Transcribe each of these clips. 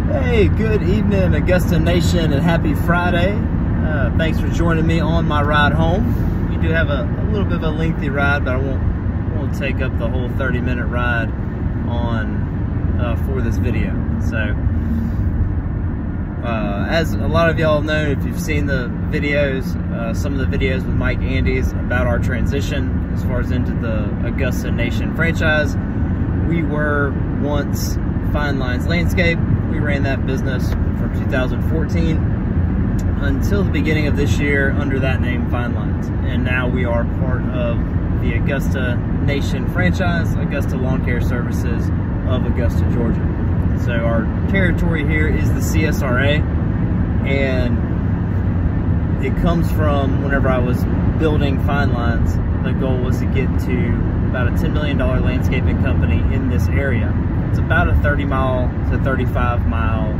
Hey, good evening, Augusta Nation, and happy Friday. Thanks for joining me on my ride home. We do have a little bit of a lengthy ride, but I won't take up the whole 30-minute ride for this video. So, as a lot of y'all know, if you've seen the videos, some of the videos with Mike Andes about our transition as far as into the Augusta Nation franchise, we were once Fine Lines Landscape. We ran that business from 2014 until the beginning of this year under that name, Fine Lines. And now we are part of the Augusta Nation franchise, Augusta Lawn Care Services of Augusta, Georgia. So our territory here is the CSRA, and it comes from whenever I was building Fine Lines, the goal was to get to about a $10 million landscaping company in this area. It's about a 30-mile to 35-mile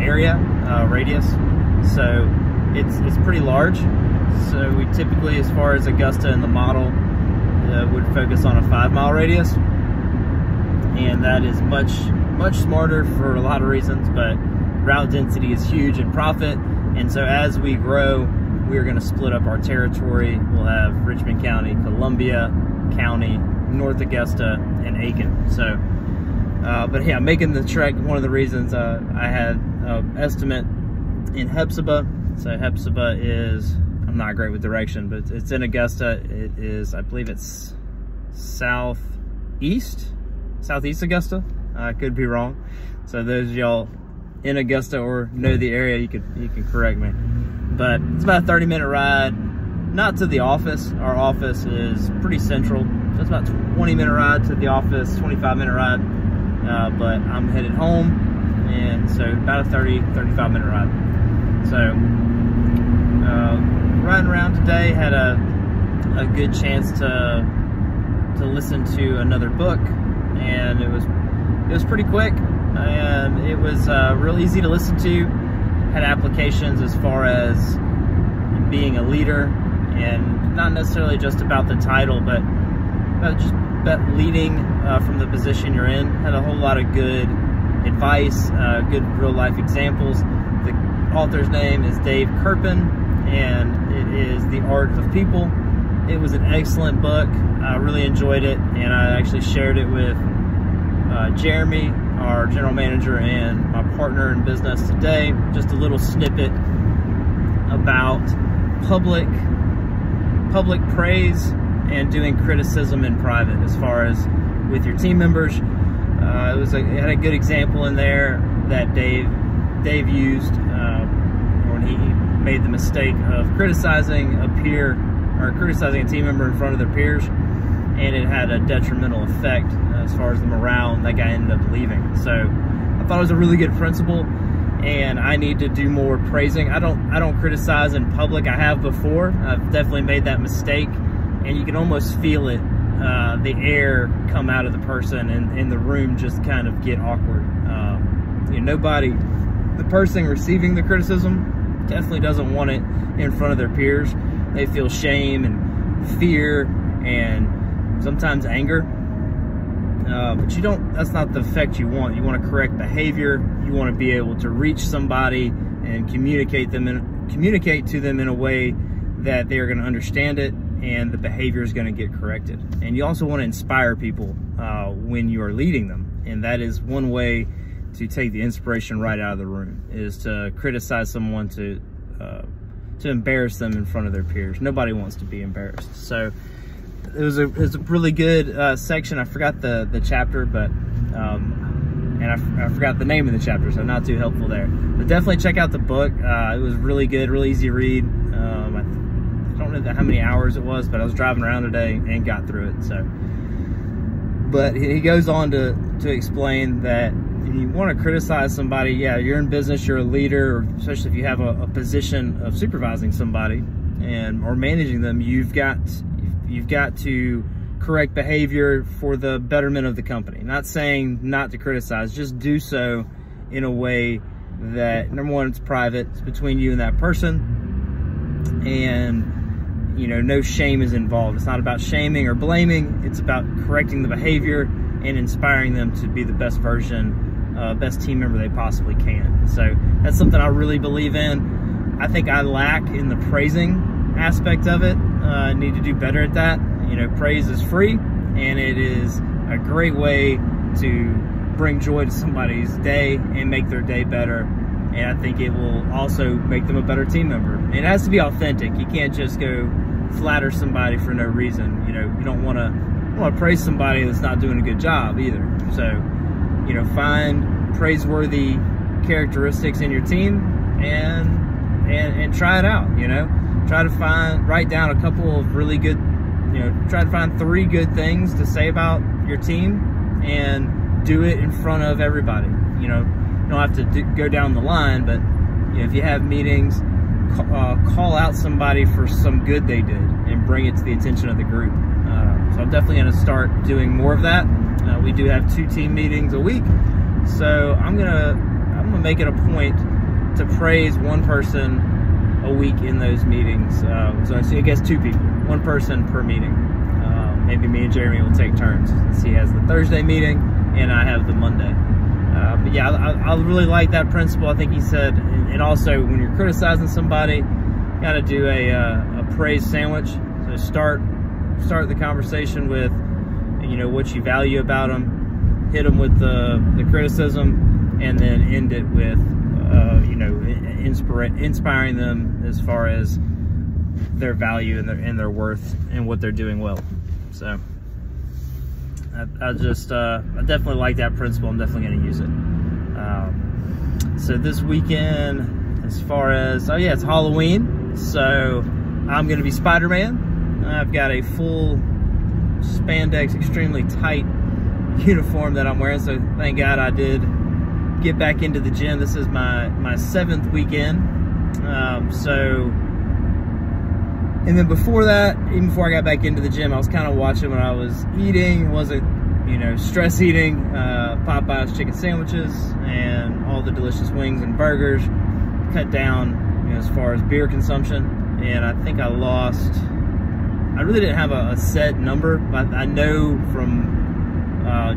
area, radius. So it's pretty large. So we typically, as far as Augusta and the model, would focus on a 5-mile radius. And that is much smarter for a lot of reasons, but route density is huge in profit. And so as we grow, we're going to split up our territory. We'll have Richmond County, Columbia County, North Augusta, and Aiken. So, but yeah, making the trek, one of the reasons I had an estimate in Hephzibah. So Hephzibah is, I'm not great with direction, but it's in Augusta. It is, I believe it's southeast Augusta. I could be wrong. So those of y'all in Augusta or know the area, you can correct me. But it's about a 30-minute ride, not to the office. Our office is pretty central. So it's about a 20-minute ride to the office, 25-minute ride. But I'm headed home, and so about a 35-minute ride. So riding around today, had a good chance to listen to another book, and it was pretty quick, and it was real easy to listen to. Had applications as far as being a leader, and not necessarily just about the title, but just about leading from the position you're in. Had a whole lot of good advice, good real life examples. The author's name is Dave Kirpin, and it is The Art of People. It was an excellent book. I really enjoyed it, and I actually shared it with Jeremy, our general manager, and my partner in business today. Just a little snippet about public praise and doing criticism in private, as far as with your team members. It had a good example in there that Dave used when he made the mistake of criticizing a peer or criticizing a team member in front of their peers, and it had a detrimental effect as far as the morale, and that guy ended up leaving. So I thought it was a really good principle, and I need to do more praising. I don't criticize in public. I have before. I've definitely made that mistake, and you can almost feel it, the air come out of the person, and the room just kind of get awkward. The person receiving the criticism definitely doesn't want it in front of their peers. They feel shame and fear and sometimes anger. But that's not the effect you want. You want to correct behavior. You want to be able to reach somebody and communicate to them in a way that they're going to understand it, and the behavior is going to get corrected. And you also want to inspire people when you are leading them. And that is one way to take the inspiration right out of the room, is to criticize someone, to embarrass them in front of their peers. Nobody wants to be embarrassed. So it was a really good section. I forgot the chapter, but and I forgot the name of the chapter, so not too helpful there. But definitely check out the book. It was really good, really easy to read. I don't know how many hours it was, but I was driving around today and got through it. So, but he goes on to explain that if you want to criticize somebody, yeah, you're in business, you're a leader, or especially if you have a position of supervising somebody or managing them, you've got to correct behavior for the betterment of the company. Not saying not to criticize, just do so in a way that, number one, it's private, it's between you and that person, and no shame is involved. It's not about shaming or blaming, it's about correcting the behavior and inspiring them to be the best version, best team member they possibly can. So that's something I really believe in. I think I lack in the praising aspect of it. I need to do better at that. You know, praise is free, and it is a great way to bring joy to somebody's day and make their day better. And I think it will also make them a better team member. And it has to be authentic. You can't just go flatter somebody for no reason. You know, you don't want to praise somebody that's not doing a good job either. So, you know, find praiseworthy characteristics in your team and try it out. You know, try to write down a couple of really good, you know, try to find 3 good things to say about your team and do it in front of everybody. You know, you don't have to go down the line, but you know, if you have meetings, call out somebody for some good they did and bring it to the attention of the group. So I'm definitely going to start doing more of that. We do have 2 team meetings a week, so I'm gonna make it a point to praise one person a week in those meetings. So I guess 2 people, 1 person per meeting. Maybe me and Jeremy will take turns, since he has the Thursday meeting and I have the Monday. But yeah, I really like that principle. I think he said, and also when you're criticizing somebody, you got to do a praise sandwich. So start the conversation with, you know, what you value about them, hit them with the criticism, and then end it with, you know, inspiring them as far as their value and their worth and what they're doing well. So I definitely like that principle. I'm definitely going to use it. So this weekend, as far as, oh yeah, it's Halloween. So I'm going to be Spider-Man. I've got a full spandex, extremely tight uniform that I'm wearing. So thank God I did get back into the gym. This is my 7th weekend. And then before that, even before I got back into the gym, I was kind of watching what I was eating. Wasn't, you know, stress eating, Popeye's chicken sandwiches and all the delicious wings and burgers. Cut down, you know, as far as beer consumption. And I think I really didn't have a set number, but I know from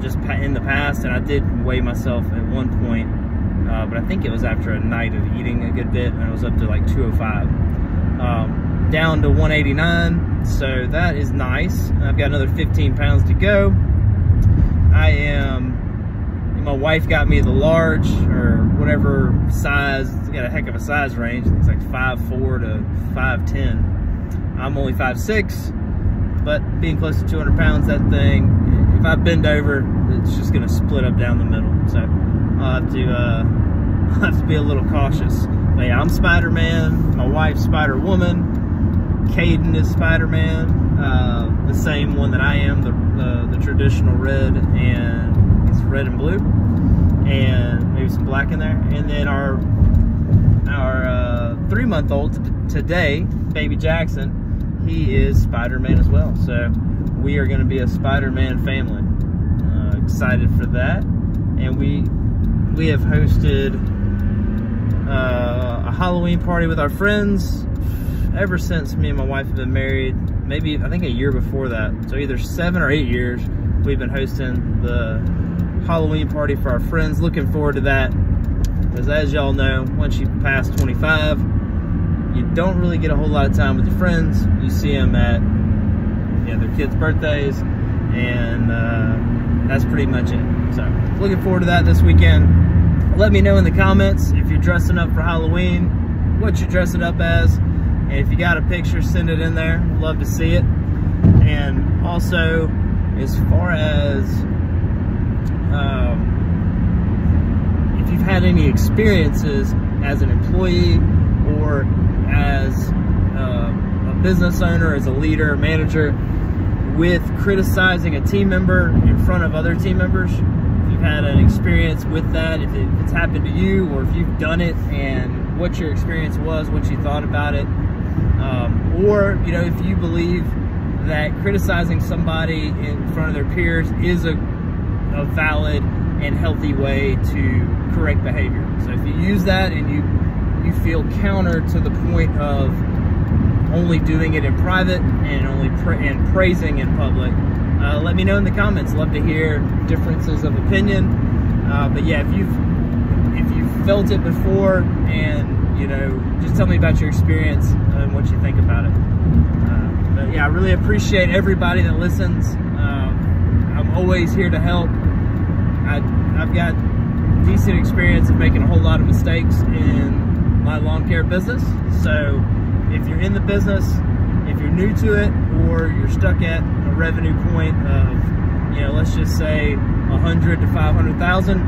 just in the past, and I did weigh myself at one point, but I think it was after a night of eating a good bit, and I was up to like 205. Down to 189, so that is nice. I've got another 15 pounds to go. My wife got me the large, or whatever size. It's got a heck of a size range. It's like 5'4" to 5'10". I'm only 5'6", but being close to 200 pounds, that thing, if I bend over, it's just gonna split up down the middle. So I'll have to be a little cautious. But yeah, I'm Spider-Man. My wife's Spider-Woman. Caden is Spider-Man, the same one that I am, the traditional red, and it's red and blue, and maybe some black in there. And then our 3-month-old today, baby Jackson, he is Spider-Man as well. So we are going to be a Spider-Man family. Excited for that. And we have hosted a Halloween party with our friends ever since me and my wife have been married. Maybe, I think, a year before that. So either 7 or 8 years we've been hosting the Halloween party for our friends. Looking forward to that, because as y'all know, once you pass 25, you don't really get a whole lot of time with your friends. You see them at, you know, their kids' birthdays, and that's pretty much it. So looking forward to that this weekend. Let me know in the comments if you're dressing up for Halloween, what you're dressing up as. And if you got a picture, send it in there. Love to see it. And also, as far as if you've had any experiences as an employee or as a business owner, as a leader, manager, with criticizing a team member in front of other team members, if you've had an experience with that, if it's happened to you, or if you've done it and what your experience was, what you thought about it. Or, you know, if you believe that criticizing somebody in front of their peers is a valid and healthy way to correct behavior. So if you use that and you feel counter to the point of only doing it in private and only praising in public, let me know in the comments. Love to hear differences of opinion. But yeah, if you've felt it before, and you know, just tell me about your experience and what you think about it. But yeah, I really appreciate everybody that listens. I'm always here to help. I've got decent experience of making a whole lot of mistakes in my lawn care business. So if you're in the business, if you're new to it, or you're stuck at a revenue point of, you know, let's just say 100 to 500,000,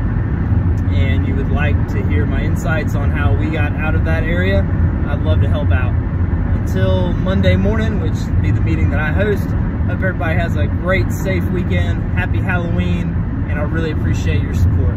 and you would like to hear my insights on how we got out of that area, I'd love to help out. Until Monday morning, which will be the meeting that I host, hope everybody has a great, safe weekend. Happy Halloween, and I really appreciate your support.